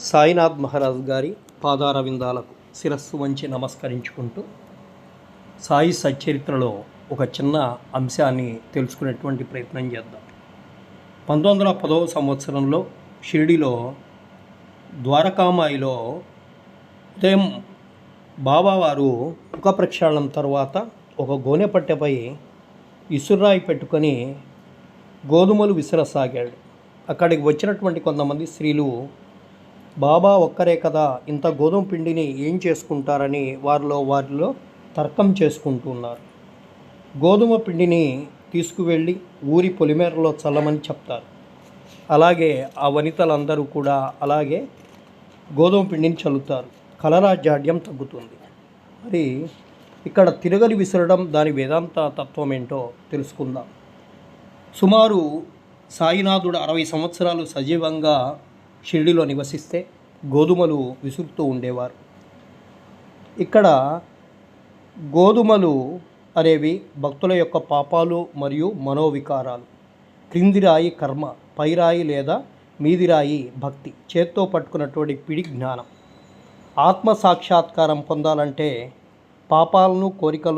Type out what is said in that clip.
సాయినాథ్ మహారాజ్ గారి పాదార విందాలకు శిరస్సు వంచి నమస్కరించుకుంటూ సాయి సచ్చరిత్రలో ఒక చిన్న అంశాన్ని తెలుసుకునేటువంటి ప్రయత్నం చేద్దాం. 1910వ సంవత్సరంలో షిరిడిలో ద్వారకామాయిలో ఉదయం బాబావారు ముఖ ప్రక్షాళన తర్వాత ఒక గోనె పట్టెపై ఇసురాయి పెట్టుకొని గోధుమలు విసరసాగాడు. అక్కడికి వచ్చినటువంటి కొంతమంది స్త్రీలు బాబా ఒక్కరే కదా, ఇంత గోధుమ పిండిని ఏం చేసుకుంటారని వారిలో తర్కం చేసుకుంటున్నారు. గోధుమ పిండిని తీసుకువెళ్ళి ఊరి పొలిమేరలో చల్లమని చెప్తారు. అలాగే ఆ వనితలందరూ కూడా అలాగే గోధుమ పిండిని చల్లుతారు. కలరా జాడ్యం తగ్గుతుంది. మరి ఇక్కడ తిరగలి విసరడం దాని వేదాంత తత్వం ఏంటో తెలుసుకుందాం. సుమారు సాయినాథుడు 60 సంవత్సరాలు సజీవంగా షిరిడిలో నివసిస్తే గోధుమలు విసురుతూ ఉండేవారు. ఇక్కడ గోధుమలు అనేవి భక్తుల యొక్క పాపాలు మరియు మనోవికారాలు. క్రింది రాయి కర్మ, పైరాయి లేదా మీది రాయి భక్తి, చేత్తో పట్టుకున్నటువంటి పిడి జ్ఞానం. ఆత్మ సాక్షాత్కారం పొందాలంటే పాపాలను కోరికలు